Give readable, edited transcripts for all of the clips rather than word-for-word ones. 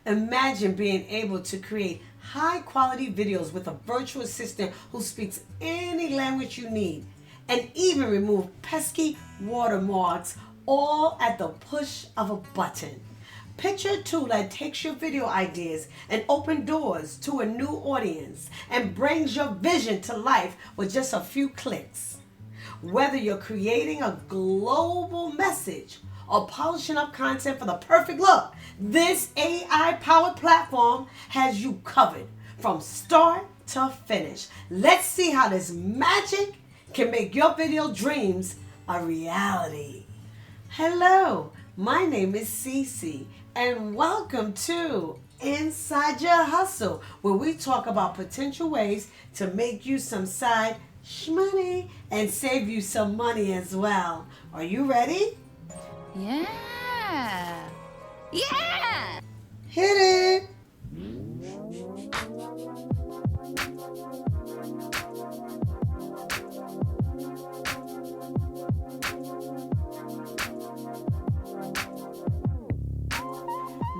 Imagine being able to create high quality videos with a virtual assistant who speaks any language you need and even remove pesky watermarks all at the push of a button. Picture a tool that takes your video ideas and opens doors to a new audience and brings your vision to life with just a few clicks. Whether you're creating a global message or polishing up content for the perfect look, this AI powered platform has you covered from start to finish. Let's see how this magic can make your video dreams a reality. Hello, my name is Cece, and welcome to Inside Your Hustle, where we talk about potential ways to make you some side shmoney and save you some money as well. Are you ready? Yeah. Yeah. Hit it!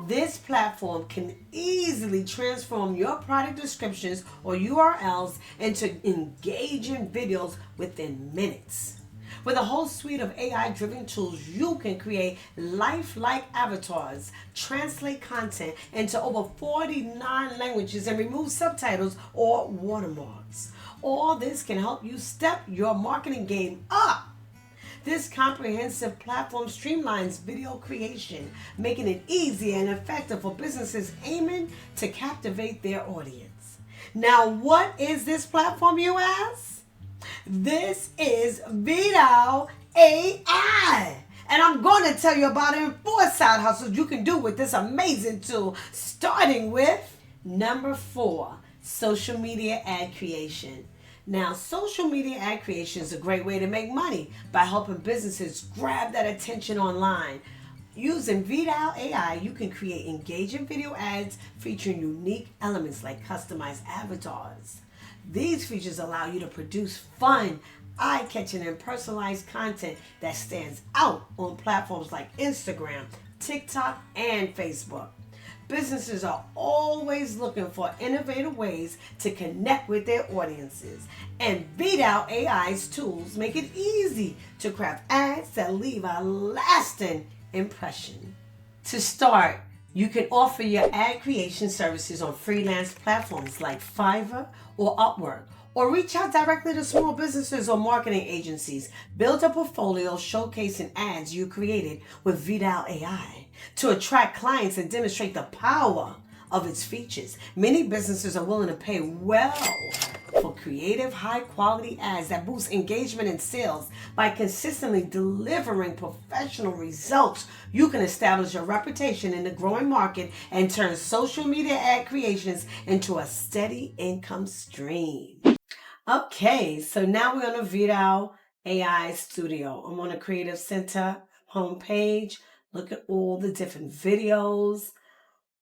This platform can easily transform your product descriptions or URLs into engaging videos within minutes. With a whole suite of AI-driven tools, you can create lifelike avatars, translate content into over 49 languages, and remove subtitles or watermarks. All this can help you step your marketing game up. This comprehensive platform streamlines video creation, making it easy and effective for businesses aiming to captivate their audience. Now, what is this platform, you ask? This is VidAU AI. And I'm going to tell you about it in 4 side hustles you can do with this amazing tool, starting with number 4, social media ad creation. Now, social media ad creation is a great way to make money by helping businesses grab that attention online. Using VidAU AI, you can create engaging video ads featuring unique elements like customized avatars. These features allow you to produce fun, eye-catching, and personalized content that stands out on platforms like Instagram, TikTok, and Facebook. Businesses are always looking for innovative ways to connect with their audiences, and VidAU AI's tools make it easy to craft ads that leave a lasting impression. To start, you can offer your ad creation services on freelance platforms like Fiverr or Upwork, or reach out directly to small businesses or marketing agencies. Build a portfolio showcasing ads you created with VidAU AI to attract clients and demonstrate the power of its features. Many businesses are willing to pay well for creative, high-quality ads that boost engagement and sales. By consistently delivering professional results, you can establish a reputation in the growing market and turn social media ad creations into a steady income stream. Okay, so now we're on the VidAU AI Studio. I'm on the Creative Center homepage. Look at all the different videos,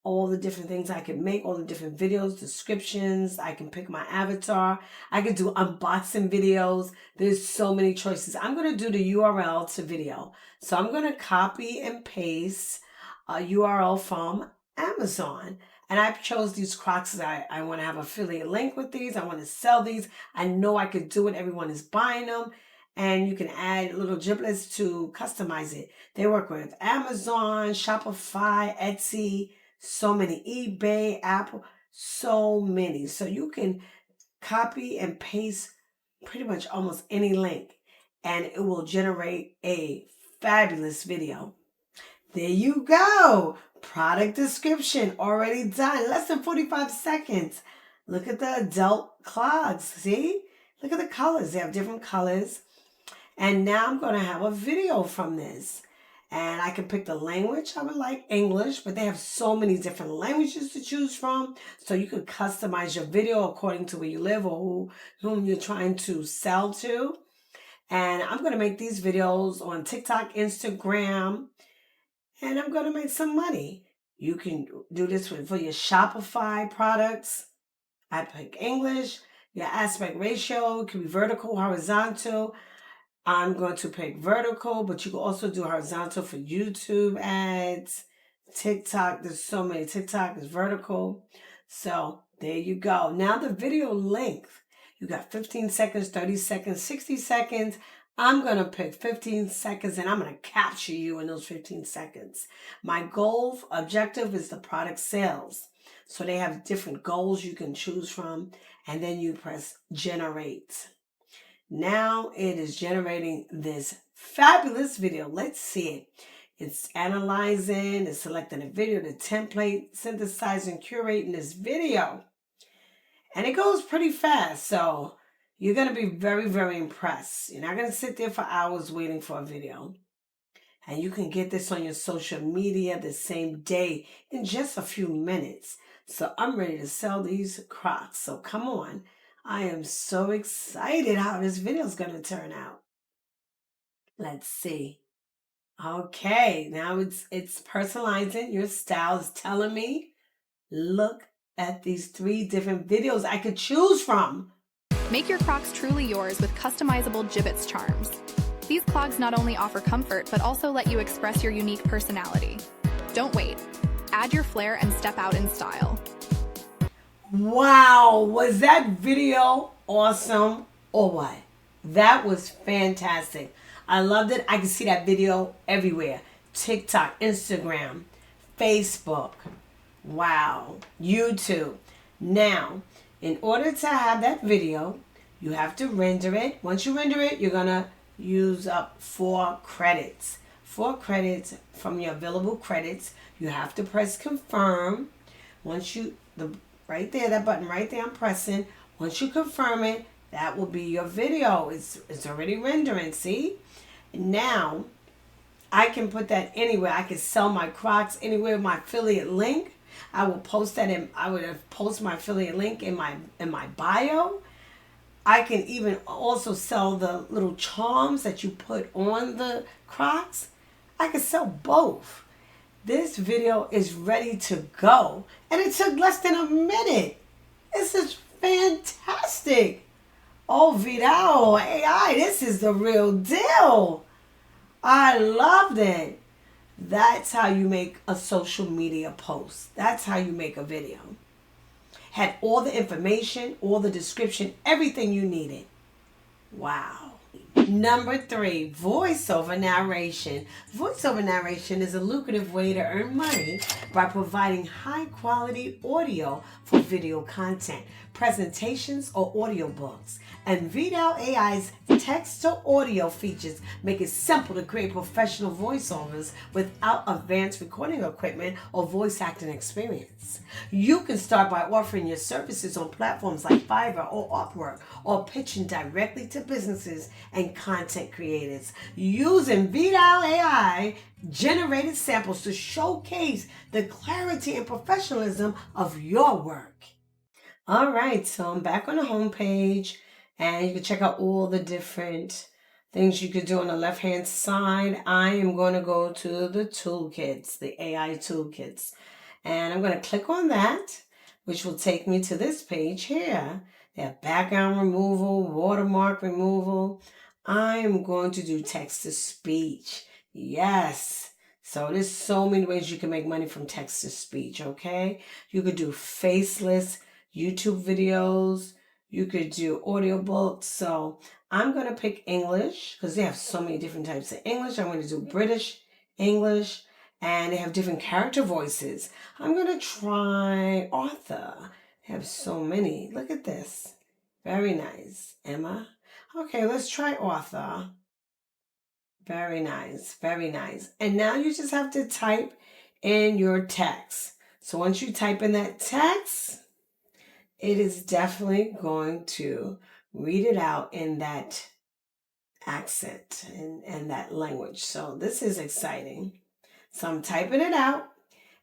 all the different things I can make, all the different videos, descriptions. I can pick my avatar. I can do unboxing videos. There's so many choices. I'm going to do the URL to video. So I'm going to copy and paste a URL from Amazon. And I chose these Crocs. I want to have affiliate link with these. I want to sell these. I know I could do it. Everyone is buying them. And you can add little giblets to customize it. They work with Amazon, Shopify, Etsy, so many, eBay, Apple, so many. So you can copy and paste pretty much almost any link and it will generate a fabulous video. There you go. Product description already done. Less than 45 seconds. Look at the adult clogs. See? Look at the colors. They have different colors. And now I'm going to have a video from this. And I can pick the language. I would like English, but they have so many different languages to choose from. So you can customize your video according to where you live or whom you're trying to sell to. And I'm going to make these videos on TikTok, Instagram, and I'm going to make some money. You can do this for your Shopify products. I pick English. Your aspect ratio can be vertical, horizontal. I'm going to pick vertical, but you can also do horizontal for YouTube ads. TikTok, there's so many. TikTok is vertical. So there you go. Now the video length. You got 15 seconds, 30 seconds, 60 seconds. I'm going to pick 15 seconds and I'm going to capture you in those 15 seconds. My goal, objective is the product sales. So they have different goals you can choose from. And then you press generate. Now it is generating this fabulous video. Let's see it. It's analyzing, it's selecting a video, the template, synthesizing, curating this video. And it goes pretty fast. So you're going to be very, very impressed. You're not going to sit there for hours waiting for a video. And you can get this on your social media the same day in just a few minutes. So I'm ready to sell these Crocs. So come on. I am so excited how this video is going to turn out. Let's see. Okay, now it's personalizing your style. It's telling me, look at these 3 different videos I could choose from. Make your Crocs truly yours with customizable Jibbitz charms. These clogs not only offer comfort, but also let you express your unique personality. Don't wait. Add your flair and step out in style. Wow, was that video awesome or what? That was fantastic. I loved it. I can see that video everywhere. TikTok, Instagram, Facebook. Wow. YouTube. Now, in order to have that video, you have to render it. Once you render it, you're going to use up 4 credits. 4 credits from your available credits. You have to press confirm. Once you, right there, that button right there I'm pressing. Once you confirm it, that will be your video. It's already rendering, see? Now, I can put that anywhere. I can sell my Crocs anywhere with my affiliate link. I will post that in, I would post my affiliate link in my bio. I can even also sell the little charms that you put on the Crocs. I can sell both. This video is ready to go. And it took less than a minute. This is fantastic. Oh, VidAU AI, this is the real deal. I loved it. That's how you make a social media post. That's how you make a video. Had all the information, all the description, everything you needed. Wow. Number 3, voiceover narration. Voiceover narration is a lucrative way to earn money by providing high quality audio for video content, presentations, or audiobooks. And VidAU AI's text to audio features make it simple to create professional voiceovers without advanced recording equipment or voice acting experience. You can start by offering your services on platforms like Fiverr or Upwork, or pitching directly to businesses and content creators using VidAU AI generated samples to showcase the clarity and professionalism of your work. All right, so I'm back on the home page, and you can check out all the different things you could do on the left-hand side. I am going to go to the toolkits, the AI toolkits, and I'm going to click on that, which will take me to this page here. They have background removal, watermark removal. I am going to do text to speech. Yes. So there's so many ways you can make money from text to speech, okay? You could do faceless YouTube videos. You could do audiobooks. So I'm going to pick English because they have so many different types of English. I'm going to do British English, and they have different character voices. I'm going to try author. They have so many. Look at this. Very nice. Emma. Okay, let's try author. Very nice. Very nice. And now you just have to type in your text. So once you type in that text, it is definitely going to read it out in that accent and that language. So this is exciting. So I'm typing it out,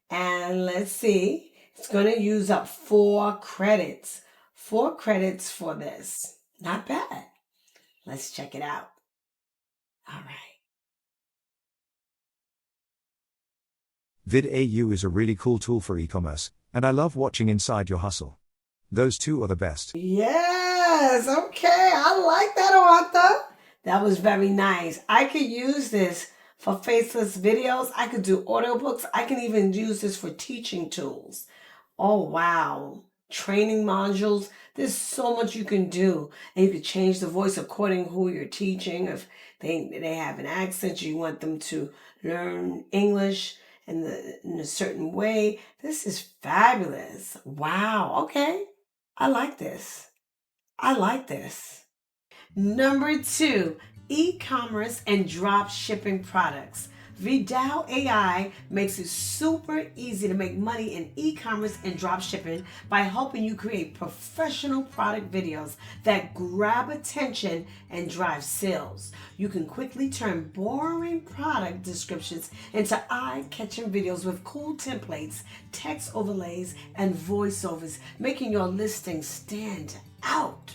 and let's see. It's going to use up 4 credits. 4 credits for this. Not bad. Let's check it out. All right. VidAU is a really cool tool for e-commerce, and I love watching inside your hustle. Those 2 are the best. Yes, okay, I like that, author. That was very nice. I could use this for faceless videos. I could do audiobooks. I can even use this for teaching tools. Oh, wow. Training modules. There's so much you can do. And you can change the voice according to who you're teaching. If they have an accent, you want them to learn English in a certain way. This is fabulous. Wow. Okay. I like this. I like this. Number 2, e-commerce and drop shipping products. VidAU AI makes it super easy to make money in e-commerce and drop shipping by helping you create professional product videos that grab attention and drive sales. You can quickly turn boring product descriptions into eye-catching videos with cool templates, text overlays, and voiceovers, making your listing stand out.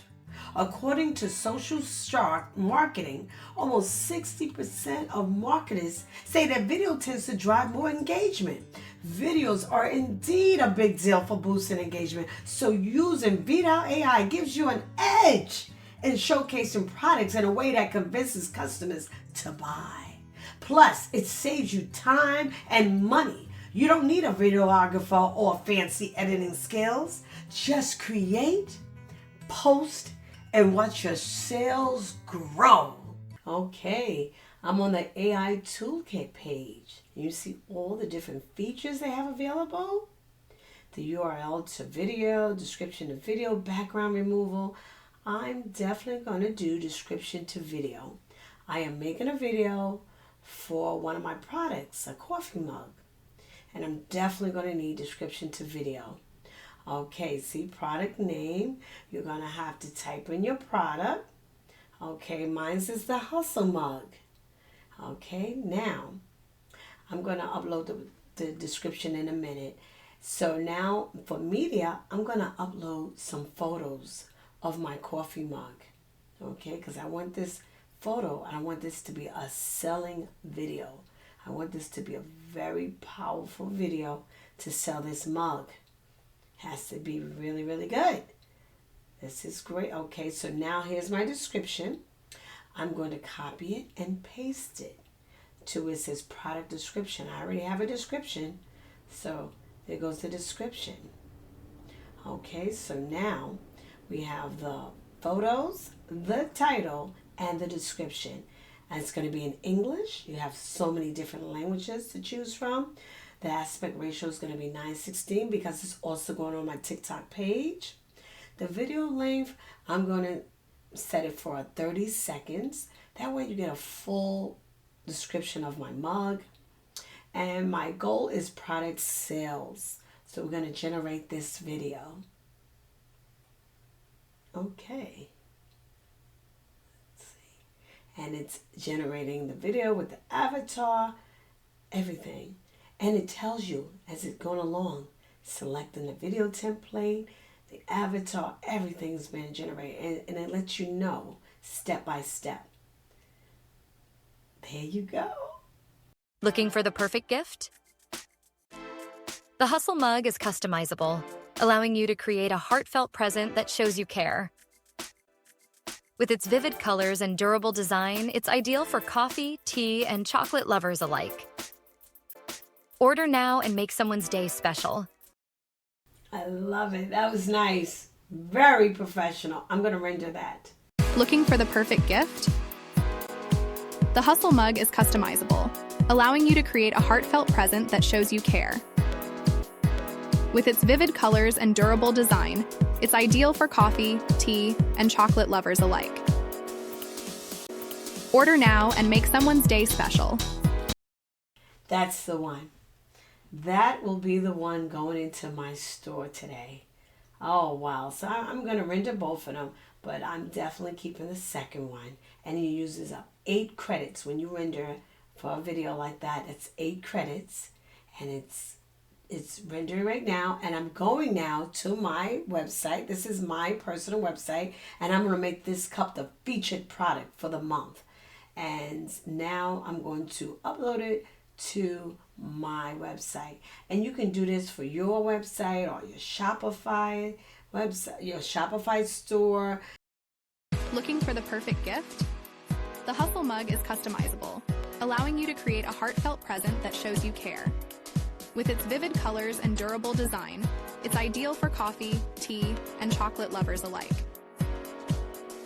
According to Social Shark Marketing, almost 60% of marketers say that video tends to drive more engagement. Videos are indeed a big deal for boosting engagement, so using VidAU AI gives you an edge in showcasing products in a way that convinces customers to buy. Plus, it saves you time and money. You don't need a videographer or fancy editing skills. Just create, post, and watch your sales grow. Okay, I'm on the AI Toolkit page. You see all the different features they have available. The URL to video, description to video, background removal. I'm definitely going to do description to video. I am making a video for one of my products, a coffee mug. And I'm definitely going to need description to video. Okay, see product name. You're going to have to type in your product. Okay, mine's is the Hustle Mug. Okay, now I'm going to upload the description in a minute. So now for media, I'm going to upload some photos of my coffee mug. Okay, because I want this photo, and I want this to be a selling video. I want this to be a very powerful video to sell this mug. Has to be really, really good. This is great. Okay, so now here's my description. I'm going to copy it and paste it to it says product description. I already have a description, so there goes the description. Okay, so now we have the photos, the title, and the description. And it's going to be in English. You have so many different languages to choose from. The aspect ratio is going to be 9:16 because it's also going on my TikTok page. The video length, I'm going to set it for 30 seconds. That way you get a full description of my mug. And my goal is product sales. So we're going to generate this video. Okay. Let's see. And it's generating the video with the avatar, everything. And it tells you as it's going along, selecting the video template, the avatar, everything's been generated. And it lets you know step by step. There you go. Looking for the perfect gift? The Hustle Mug is customizable, allowing you to create a heartfelt present that shows you care. With its vivid colors and durable design, it's ideal for coffee, tea, and chocolate lovers alike. Order now and make someone's day special. I love it. That was nice. Very professional. I'm going to render that. Looking for the perfect gift? The Hustle Mug is customizable, allowing you to create a heartfelt present that shows you care. With its vivid colors and durable design, it's ideal for coffee, tea, and chocolate lovers alike. Order now and make someone's day special. That's the one. That will be the one going into my store today. Oh, wow. So I'm going to render both of them, but I'm definitely keeping the second one. And it uses up 8 credits. When you render for a video like that, it's 8 credits. And it's rendering right now. And I'm going now to my website. This is my personal website. And I'm going to make this cup the featured product for the month. And now I'm going to upload it to my website. And you can do this for your website or your Shopify website, your Shopify store. Looking for the perfect gift? The Hustle mug is customizable, allowing you to create a heartfelt present that shows you care. With its vivid colors and durable design, it's ideal for coffee, tea, and chocolate lovers alike.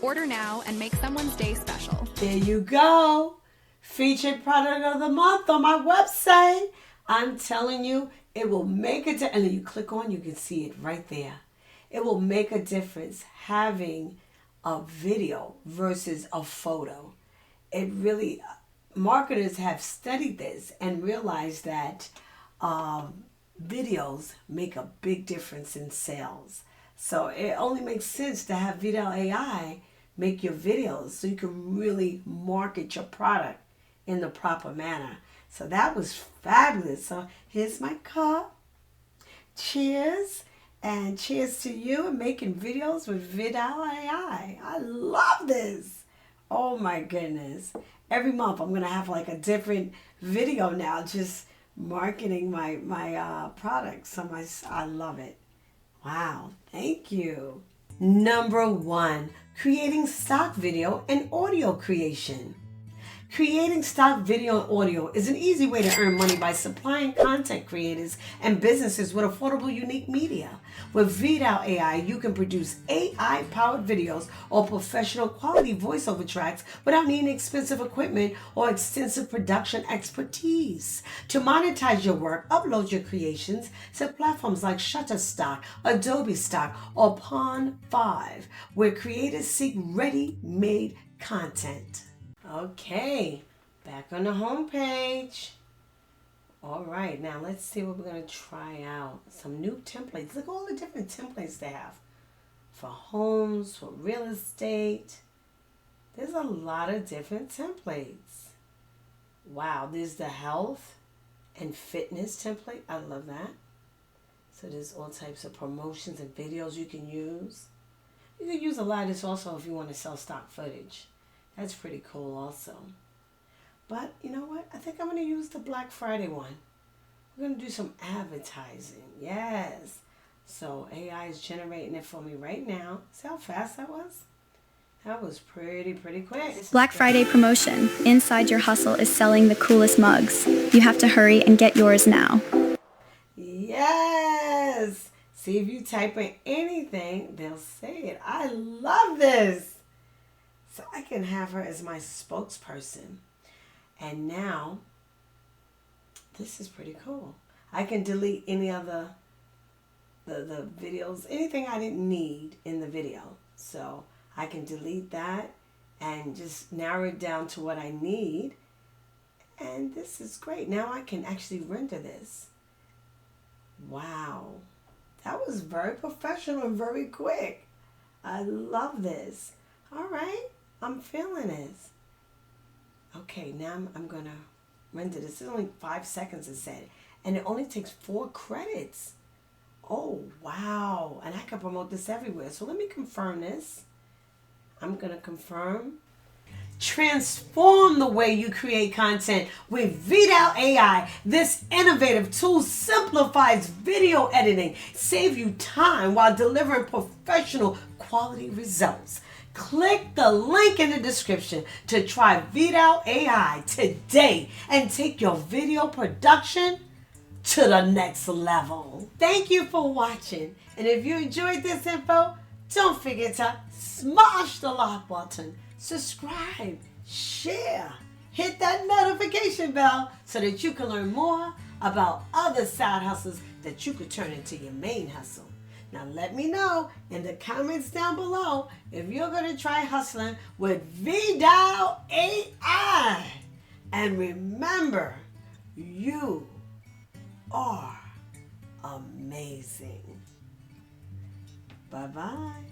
Order now and make someone's day special. There you go. Featured product of the month on my website. I'm telling you, it will make a difference. And then you click on, you can see it right there. It will make a difference having a video versus a photo. It really, marketers have studied this and realized that videos make a big difference in sales. So it only makes sense to have VidAU AI make your videos so you can really market your product in the proper manner. So that was fabulous. So here's my cup. Cheers. And cheers to you and making videos with VidAU AI. I love this. Oh my goodness. Every month I'm going to have like a different video now just marketing my products. So I love it. Wow. Thank you. Number 1, creating stock video and audio creation. Creating stock video and audio is an easy way to earn money by supplying content creators and businesses with affordable, unique media. With VidAU AI, you can produce AI-powered videos or professional quality voiceover tracks without needing expensive equipment or extensive production expertise. To monetize your work, upload your creations to platforms like Shutterstock, Adobe Stock, or Pond5, where creators seek ready-made content. Okay, back on the home page. All right, now let's see what we're going to try out. Some new templates. Look at all the different templates they have for homes, for real estate. There's a lot of different templates. Wow, there's the health and fitness template. I love that. So there's all types of promotions and videos you can use. You can use a lot of this also if you want to sell stock footage. That's pretty cool also. But you know what? I think I'm going to use the Black Friday one. We're going to do some advertising. Yes. So AI is generating it for me right now. See how fast that was? That was pretty quick. Black Friday promotion. Inside Your Hustle is selling the coolest mugs. You have to hurry and get yours now. Yes. See, if you type in anything, they'll say it. I love this. So I can have her as my spokesperson. And now, this is pretty cool. I can delete any other the videos, anything I didn't need in the video. So I can delete that and just narrow it down to what I need. And this is great. Now I can actually render this. Wow. That was very professional and very quick. I love this. All right. I'm feeling this. Okay, now I'm going to render this. It's only 5 seconds, it said. And it only takes 4 credits. Oh, wow. And I can promote this everywhere. So let me confirm this. I'm going to confirm. Transform the way you create content with VidAU AI. This innovative tool simplifies video editing, save you time while delivering professional quality results. Click the link in the description to try VidAU AI today and take your video production to the next level. Thank you for watching. And if you enjoyed this info, don't forget to smash the like button, subscribe, share, hit that notification bell so that you can learn more about other side hustles that you could turn into your main hustle. Now let me know in the comments down below if you're going to try hustling with VidAU AI. And remember, you are amazing. Bye-bye.